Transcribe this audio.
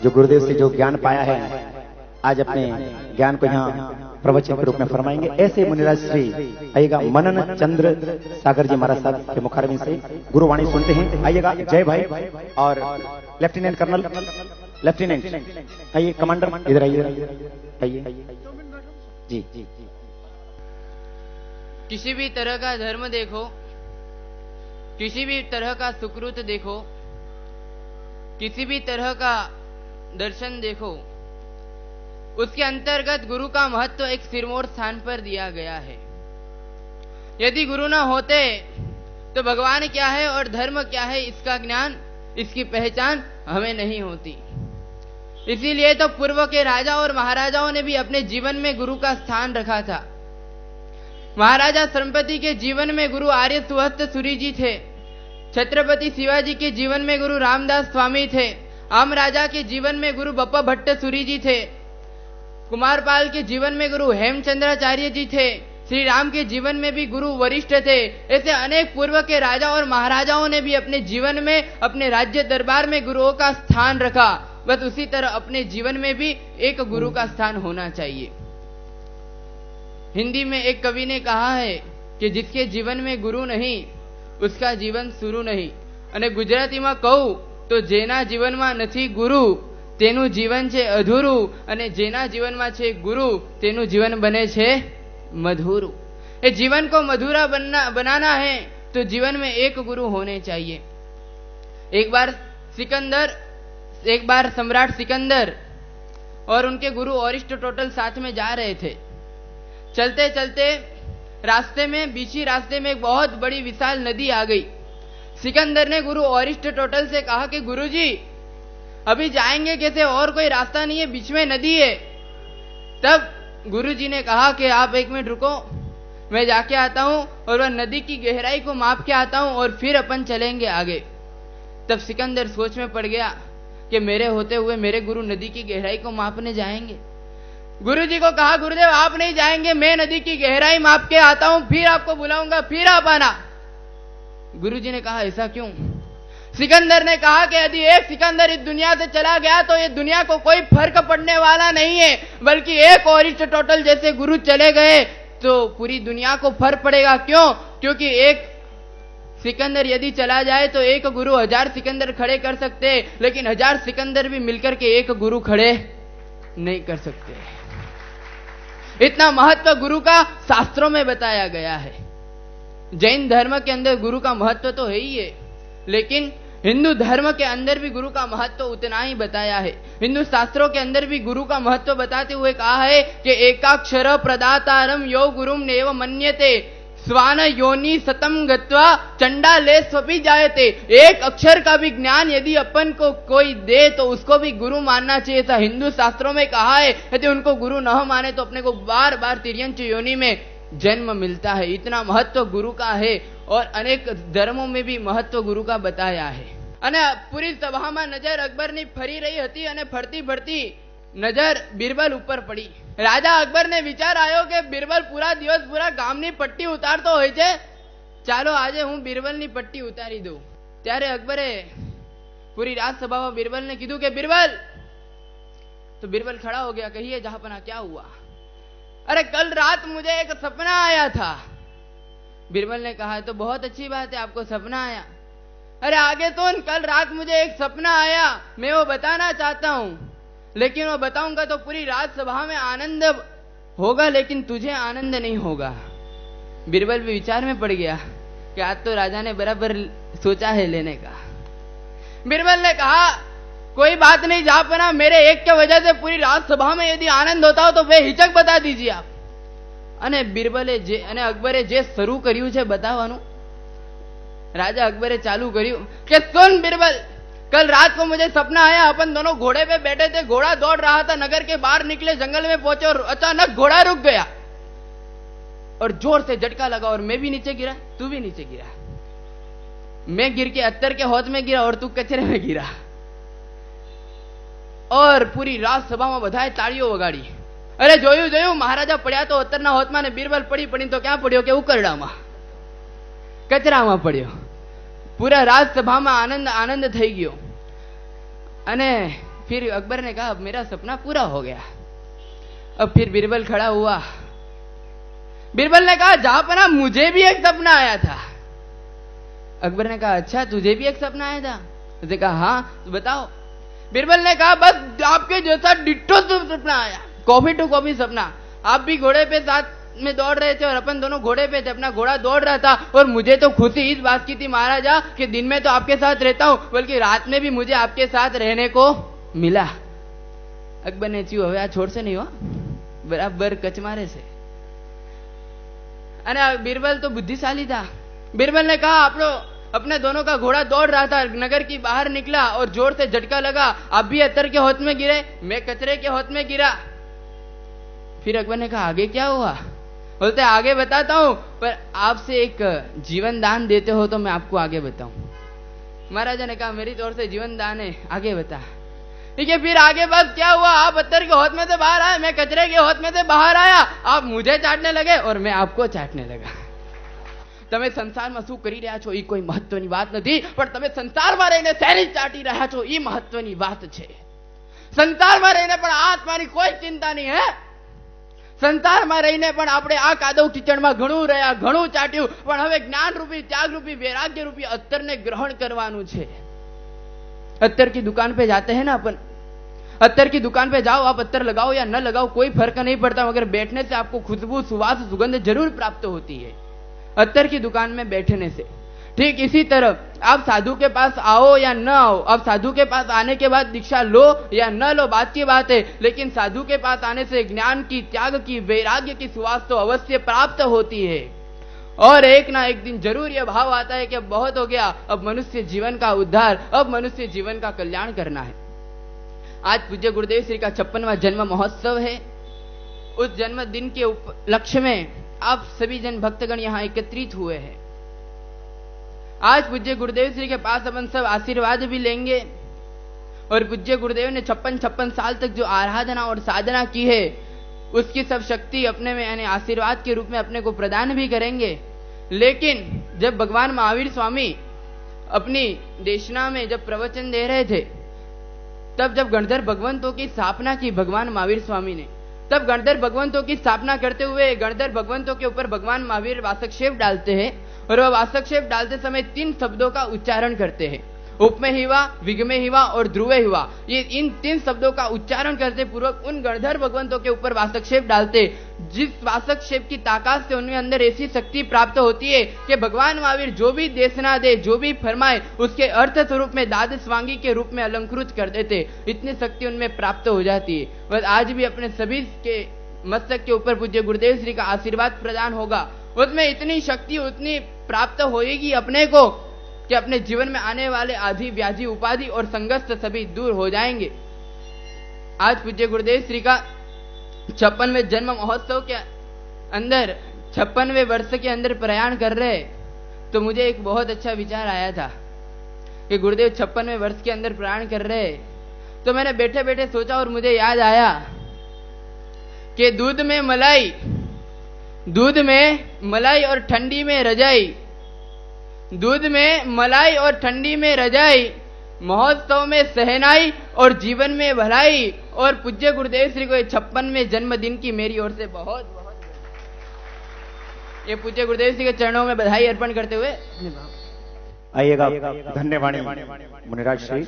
जो गुरुदेव से जो ज्ञान पाया है, आज अपने ज्ञान को यहाँ प्रवचन के रूप में फरमाएंगे। ऐसे मुनिराज श्री आइएगा मनन चंद्र सागर जी महाराज साहब के मुखारबिंद से गुरुवाणी सुनते हैं। आइएगा जय भाई और लेफ्टिनेंट कर्नल, लेफ्टिनेंट आइए, कमांडर इधर आइए जी। किसी भी तरह का धर्म देखो, किसी भी तरह का सुकृत देखो, किसी भी तरह का दर्शन देखो, उसके अंतर्गत गुरु का महत्व एक सिरमौर स्थान पर दिया गया है। यदि गुरु न होते तो भगवान क्या है और धर्म क्या है, इसका ज्ञान, इसकी पहचान हमें नहीं होती। इसीलिए तो पूर्व के राजा और महाराजाओं ने भी अपने जीवन में गुरु का स्थान रखा था। महाराजा सरस्वती के जीवन में गुरु आर्य सुहस्त सूरी जी थे। छत्रपति शिवाजी के जीवन में गुरु रामदास स्वामी थे। आम राजा के जीवन में गुरु बप्पा भट्ट सूरी जी थे। कुमारपाल के जीवन में गुरु हेमचंद्राचार्य जी थे। श्री राम के जीवन में भी गुरु वरिष्ठ थे। ऐसे अनेक पूर्व के राजा और महाराजाओं ने भी अपने जीवन में, अपने राज्य दरबार में गुरुओं का स्थान रखा। बस उसी तरह अपने जीवन में भी एक गुरु का स्थान होना चाहिए। हिंदी में एक कवि ने कहा है कि जिसके जीवन में गुरु नहीं उसका जीवन शुरू नहीं। અને ગુજરાતીમાં કહું તો જેના જીવનમાં નથી ગુરુ તેનું જીવન છે અધૂરું, અને જેના જીવનમાં છે ગુરુ તેનું जीवन बने छे मधुर। ये जीवन को मधुरा बनाना है तो जीवन में एक गुरु होने चाहिए। एक बार सम्राट सिकंदर और उनके गुरु अरिस्टोटल साथ में जा रहे थे। चलते चलते रास्ते में, बीची रास्ते में एक बहुत बड़ी विशाल नदी आ गई। सिकंदर ने गुरु अरिस्टोटल से कहा कि गुरुजी अभी जाएंगे कैसे, और कोई रास्ता नहीं है, बीच में नदी है। तब गुरुजी ने कहा कि आप एक मिनट रुको, मैं जाके आता हूं और वह नदी की गहराई को माप के आता हूं और फिर अपन चलेंगे आगे। तब सिकंदर सोच में पड़ गया कि मेरे होते हुए मेरे गुरु नदी की गहराई को मापने जाएंगे। गुरुजी को कहा गुरुदेव आप नहीं जाएंगे, मैं नदी की गहराई माप के आता हूं, फिर आपको बुलाऊंगा, फिर आप आना। गुरुजी ने कहा ऐसा क्यों? सिकंदर ने कहा कि यदि एक सिकंदर इस दुनिया से चला गया तो ये दुनिया को कोई फर्क पड़ने वाला नहीं है, बल्कि एक अरिस्टोटल जैसे गुरु चले गए तो पूरी दुनिया को फर्क पड़ेगा। क्यों? क्योंकि एक सिकंदर यदि चला जाए तो एक गुरु 1000 सिकंदर खड़े कर सकते, लेकिन 1000 सिकंदर भी मिलकर के एक गुरु खड़े नहीं कर सकते। इतना महत्व गुरु का शास्त्रों में बताया गया है। जैन धर्म के अंदर गुरु का महत्व तो है ही है, लेकिन हिंदू धर्म के अंदर भी गुरु का महत्व उतना ही बताया है। हिंदू शास्त्रों के अंदर भी गुरु का महत्व बताते हुए कहा है कि एकाक्षर प्रदातारम यो गुरुम नेव मन्यते स्वान योनि सतम गत्वा चंडाले स्वपि जायते। एक अक्षर का भी ज्ञान यदि अपन को कोई दे तो उसको भी गुरु मानना चाहिए। ऐसा हिंदू शास्त्रों में कहा है। यदि उनको गुरु न माने तो अपने को बार बार तिर्यंच योनि में जन्म मिलता है। इतना महत्व गुरु का है और अनेक धर्मों में भी महत्व गुरु का बताया है। અને પૂરી સભામાં નજર અકબરની ફરી રહી હતી અને ફરતી ફરતી નજર બિરબલ ઉપર પડી। રાજા અકબરને વિચાર આવ્યો કે બિરબલ પૂરા દિવસ પૂરા ગામની પટ્ટી ઉતારતો હોય છે, ચાલો આજે હું બિરબલની પટ્ટી ઉતારી દઉં। ત્યારે અકબરે પૂરી રાજસભામાં બિરબલને કીધું કે બિરબલ, तो बिरबल खड़ा हो गया। कहिए जहांपना क्या हुआ? अरे कल रात मुझे एक सपना आया था। बिरबल ने कहा तो बहुत अच्छी बात है, आपको सपना आया। अरे आगे तो कल रात मुझे एक सपना आया, मैं वो बताना चाहता हूं, लेकिन वो बताऊंगा तो पूरी रात सभा में आनंद होगा, लेकिन तुझे आनंद नहीं होगा। बिरबल भी विचार में पड़ गया कि आज तो राजा ने बराबर सोचा है लेने का। बिरबल ने कहा कोई बात नहीं जहांपना, मेरे एक के वजह से पूरी रात सभा में यदि आनंद होता हो तो बेहिचक बता दीजिए आप। અને બિરબલે જે અને અકબરે જે શરૂ કર્યું છે बताવાનું, राजा अकबरे चालू કર્યું कि सुन बिरबल, कल रात को मुझे सपना आया, अपन दोनों घोड़े पे बैठे थे, घोड़ा दौड़ रहा था, नगर के बाहर निकले, जंगल में पहुंचे और अचानक घोड़ा रुक गया और जोर से झटका लगा और मैं भी नीचे गिरा, तू भी नीचे गिरा। मैं गिर के अत्तर के हौद में गिरा और तू कचरे में गिरा। और पूरी रात सभा में बधाए ताड़ीओ वगाड़ी। अरे जोयू जोयू, महाराजा पड्या तो अत्तરના હોતમાં ને બિરબલ પડી તો ક્યાં પડ્યો કે ઉકરડામાં, કચરામાં પડ્યો। પૂરા રાજસભામાં આનંદ આનંદ થઈ ગયો। અને फिर अकबर ने कहा अब मेरा सपना पूरा हो गया। अब फिर बीरबल खड़ा हुआ। बीरबल ने कहा जहांपनाह मुझे भी एक सपना आया था। अकबर ने कहा अच्छा तुझे भी एक सपना आया था? उसने कहा हाँ तो बताओ। बीरबल ने कहा बस आपके जैसा डिट्टो सपना आया, कॉपी टू कॉपी सपना। आप भी घोड़े पे साथ में दौड़ रहे थे और अपन दोनों घोड़े पे थे, अपना घोड़ा दौड़ रहा था और मुझे तो खुशी इस बात की थी महाराजा कि दिन में तो आपके साथ रहता हूं, बल्कि रात में भी मुझे आपके साथ रहने को मिला। अकबर ने चू હવે આ છોડશે नहीं हुआ बराबर कच मारे से। अरे बीरबल तो बुद्धिशाली था। बीरबल ने कहा आप लोग अपने दोनों का घोड़ा दौड़ रहा था, नगर की बाहर निकला और जोर से झटका लगा। आप भी अत्तर के होत में गिरे, मैं कचरे के होत में गिरा। फिर अकबर ने कहा आगे क्या हुआ? बोलते आगे बताता हूं, पर आपसे एक जीवन दान देते हो तो मैं आपको आगे बताऊं। महाराजा ने कहा मेरी तौर से जीवन दान है, आगे बता। ठीक है, फिर आगे बस क्या हुआ? आप अत्तर के होत में से बाहर आए, मैं कचरे के होत में से बाहर आया। आप मुझे चाटने लगे और मैं आपको चाटने लगा। તમે સંસારમાં શું કરી રહ્યા છો એ કોઈ મહત્વની વાત નથી, પણ તમે સંસારમાં રહીને શેની ચાટી રહ્યા છો એ મહત્વની વાત છે। સંસારમાં રહીને પણ આત્માની કોઈ ચિંતા નહીં હે। સંસારમાં રહીને પણ આપણે આ કાદવ કિચડમાં ઘણું રહ્યા, ઘણું ચાટ્યું, પણ હવે જ્ઞાન રૂપી, ત્યાગ રૂપી, वैराग्य रूपी અત્તરને ગ્રહણ કરવાનું છે। અત્તર की दुकान पे जाते हैं ना अपन, अत्तर की दुकान पे जाओ, आप अत्तर लगाओ या न लगाओ कोई फर्क नहीं पड़ता, मगर बैठने से आपको खुशबू, सुवास, सुगंध जरूर प्राप्त होती है अत्तर की दुकान में बैठने से। ठीक इसी तरह आप साधु के पास आओ या न आओ, आप साधु के पास आने के बाद दीक्षा लो या न लो बात की बात है, लेकिन साधु के पास आने से ज्ञान की, त्याग की, वैराग्य की सुवास तो अवश्य प्राप्त होती है। और एक ना एक दिन जरूर यह भाव आता है कि अब बहुत हो गया, अब मनुष्य जीवन का उद्धार, अब मनुष्य जीवन का कल्याण करना है। आज पूज्य गुरुदेव श्री का 56वां जन्म महोत्सव है। उस जन्मदिन के उपलक्ष्य में आप सभी जन भक्तगण यहाँ एकत्रित हुए हैं। आज पूज्य गुरुदेव श्री के पास अपन सब आशीर्वाद भी लेंगे और पूज्य गुरुदेव ने 56 साल तक जो आराधना और साधना की है उसकी सब शक्ति अपने में यानी आशीर्वाद के रूप में अपने को प्रदान भी करेंगे। लेकिन जब भगवान महावीर स्वामी अपनी देशना में जब प्रवचन दे रहे थे, तब जब गणधर भगवंतों की स्थापना की भगवान महावीर स्वामी ने, तब गणधर भगवंतों की स्थापना करते हुए गणधर भगवंतों के ऊपर भगवान महावीर वासक्षेप डालते हैं और वह वासक्षेप डालते समय 3 शब्दों का उच्चारण करते हैं, उपमेय हिवा, विगमय हिवा और ध्रुवय हिवा। ये इन 3 शब्दों का उच्चारण करते पूर्वक उन गणधर भगवंतों के ऊपर वासक्षेप डालते, जिस वासक्षेप की ताकत से उनके अंदर ऐसी शक्ति प्राप्त होती है कि भगवान महावीर जो भी देशना दे, जो भी फरमाए, उसके अर्थ स्वरूप में द्वादश वांगी के रूप में अलंकृत कर देते। इतनी शक्ति उनमें प्राप्त हो जाती है। बस आज भी अपने सभी के मस्तक के ऊपर पूज्य गुरुदेव श्री का आशीर्वाद प्रदान होगा, उसमें इतनी शक्ति उतनी प्राप्त होएगी अपने को कि अपने जीवन में आने वाले आदि व्याधि उपाधि और संघर्ष सभी दूर हो जाएंगे। आज पूज्य गुरुदेव श्री का 56वें जन्म महोत्सव के अंदर 56वें वर्ष के अंदर प्रयाण कर रहे, तो मुझे एक बहुत अच्छा विचार आया था कि गुरुदेव 56वें वर्ष के अंदर प्रयाण कर रहे। तो मैंने बैठे बैठे सोचा और मुझे याद आया कि दूध में मलाई और ठंडी में रजाई, दूध में मलाई और ठंडी में रजाई, महोत्सव में सहनाई और जीवन में भलाई। और पूज्य गुरुदेव श्री को 56वें जन्मदिन की मेरी ओर से बहुत बहुत ये पूज्य गुरुदेव श्री के चरणों में बधाई अर्पण करते हुए आइएगा। धन्यवाद मुनिराज श्री।